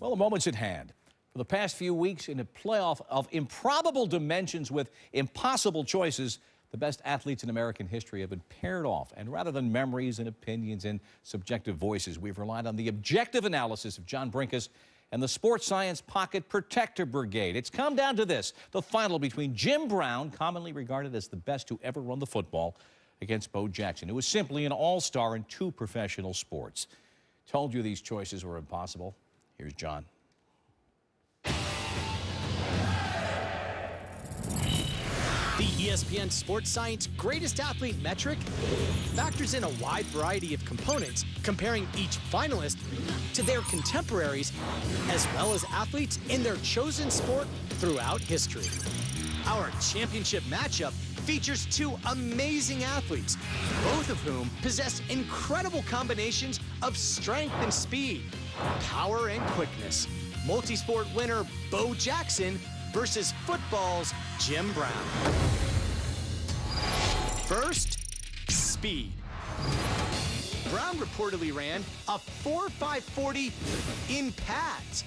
Well, the moment's at hand. For the past few weeks, in a playoff of improbable dimensions with impossible choices, the best athletes in American history have been paired off. And rather than memories and opinions and subjective voices, we've relied on the objective analysis of John Brenkus and the Sports Science Pocket Protector Brigade. It's come down to this: the final between Jim Brown, commonly regarded as the best to ever run the football, against Bo Jackson, who was simply an all-star in two professional sports. Told you these choices were impossible. Here's John. The ESPN Sports Science Greatest Athlete metric factors in a wide variety of components, comparing each finalist to their contemporaries, as well as athletes in their chosen sport throughout history. Our championship matchup features two amazing athletes, both of whom possess incredible combinations of strength and speed, power and quickness. Multi-sport winner Bo Jackson versus football's Jim Brown. First, speed. Brown reportedly ran a 4.540 in pads.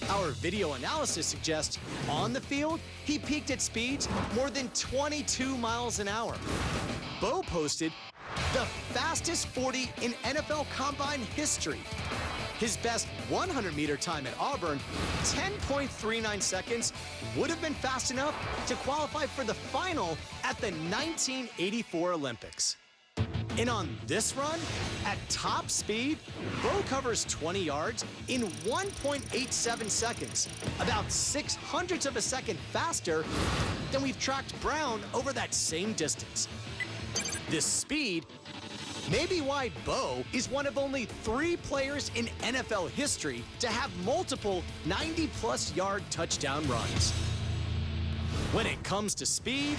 Our video analysis suggests on the field, he peaked at speeds more than 22 miles an hour. Bo posted the fastest 40 in NFL Combine history. His best 100-meter time at Auburn, 10.39 seconds, would have been fast enough to qualify for the final at the 1984 Olympics. And on this run, at top speed, Bo covers 20 yards in 1.87 seconds, about 0.06 of a second faster than we've tracked Brown over that same distance. This speed may be why Bo is one of only 3 players in NFL history to have multiple 90-plus yard touchdown runs. When it comes to speed,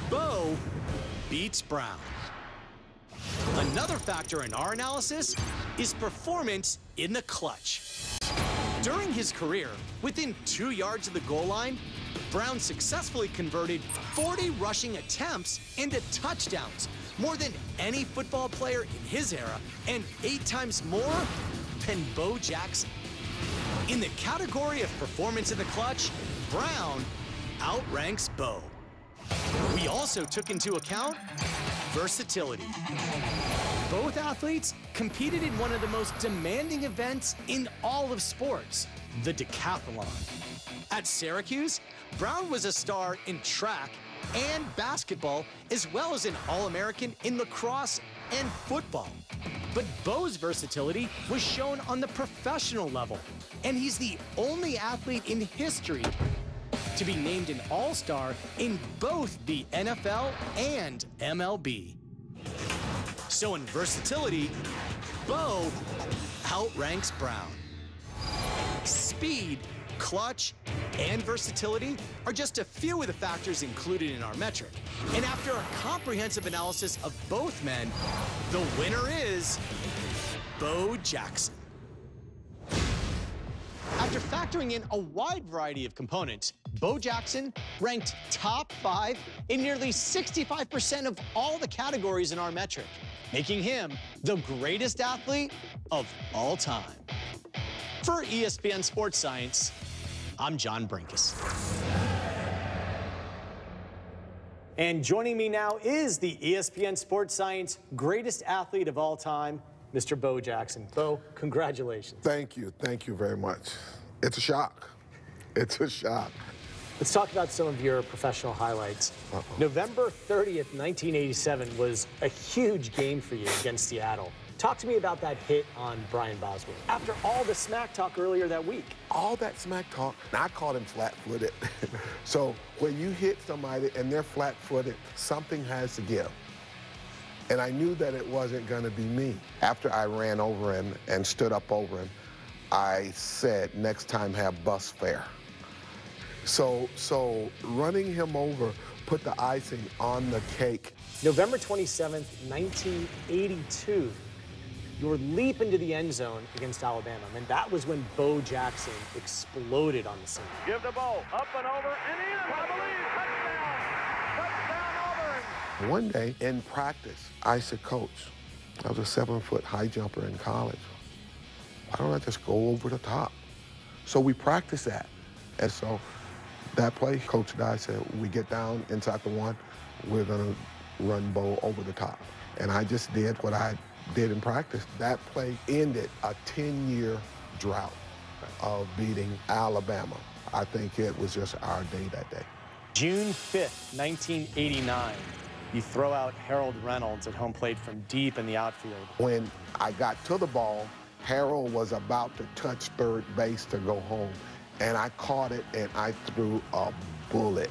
Bo beats Brown. Another factor in our analysis is performance in the clutch. During his career, within 2 yards of the goal line, Brown successfully converted 40 rushing attempts into touchdowns, more than any football player in his era, and 8 times more than Bo Jackson. In the category of performance in the clutch, Brown outranks Bo. We also took into account versatility. Both athletes competed in one of the most demanding events in all of sports, the decathlon. At Syracuse, Brown was a star in track and basketball, as well as an All-American in lacrosse and football. But Bo's versatility was shown on the professional level, and he's the only athlete in history to be named an All-Star in both the NFL and MLB. So in versatility, Bo outranks Brown. Speed, clutch, and versatility are just a few of the factors included in our metric. And after a comprehensive analysis of both men, the winner is Bo Jackson. After factoring in a wide variety of components, Bo Jackson ranked top 5 in nearly 65% of all the categories in our metric, making him the greatest athlete of all time. For ESPN Sports Science, I'm John Brenkus. And joining me now is the ESPN Sports Science greatest athlete of all time, Mr. Bo Jackson. Bo, congratulations. Thank you very much. It's a shock. It's a shock. Let's talk about some of your professional highlights. November 30th, 1987 was a huge game for you against Seattle. Talk to me about that hit on Brian Boswell. After all the smack talk earlier that week. All that smack talk, I called him flat-footed. So when you hit somebody and they're flat-footed, something has to give. And I knew that it wasn't going to be me. After I ran over him and stood up over him, I said, next time have bus fare. So running him over put the icing on the cake. November 27th, 1982. Your leap into the end zone against Alabama, and that was when Bo Jackson exploded on the scene. Give the ball up and over and in, I believe, touchdown, Auburn. One day in practice, I said, Coach, I was a 7-foot high jumper in college. Why don't I just go over the top? So we practiced that. And so that play, Coach Dye said, we get down inside the one, we're going to run Bo over the top. And I just did what I did in practice. That play ended a 10-year drought of beating Alabama. I think it was just our day that day. June 5th, 1989. You throw out Harold Reynolds at home plate from deep in the outfield. When I got to the ball, Harold was about to touch third base to go home. And I caught it and I threw a bullet.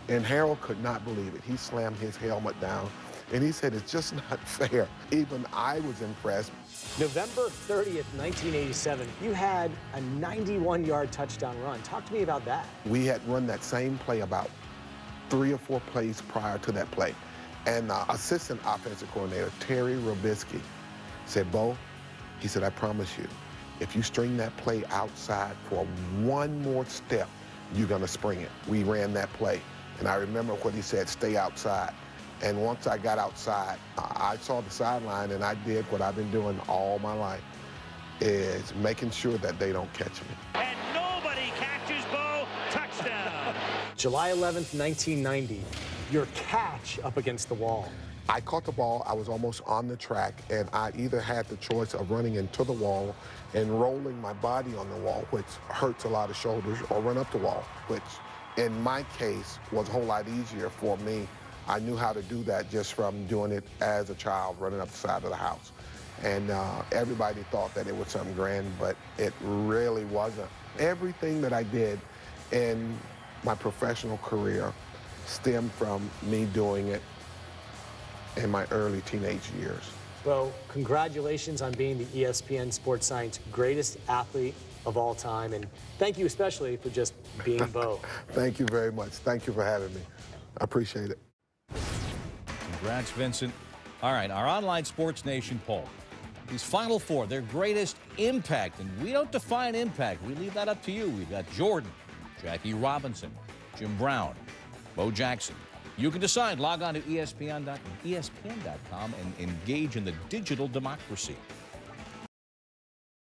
And Harold could not believe it. He slammed his helmet down and he said, it's just not fair. Even I was impressed. November 30th, 1987, you had a 91-yard touchdown run. Talk to me about that. We had run that same play about 3 or 4 plays prior to that play. And the assistant offensive coordinator, Terry Robisky, said, Bo, he said, I promise you, if you string that play outside for one more step, you're going to spring it. We ran that play. And I remember what he said, stay outside. And once I got outside, I saw the sideline and I did what I've been doing all my life, is making sure that they don't catch me. And nobody catches Bo. Touchdown. July 11th, 1990, your catch up against the wall. I caught the ball, I was almost on the track, and I either had the choice of running into the wall and rolling my body on the wall, which hurts a lot of shoulders, or run up the wall, which in my case was a whole lot easier for me. I knew how to do that just from doing it as a child, running up the side of the house. And everybody thought that it was something grand, but it really wasn't. Everything that I did in my professional career stemmed from me doing it in my early teenage years. Bo, congratulations on being the ESPN Sports Science greatest athlete of all time, and thank you especially for just being Bo. Thank you very much. Thank you for having me. I appreciate it. Congrats, Vincent. All right, our online Sports Nation poll. These Final Four, their greatest impact, and we don't define impact. We leave that up to you. We've got Jordan, Jackie Robinson, Jim Brown, Bo Jackson. You can decide. Log on to ESPN.com and engage in the digital democracy.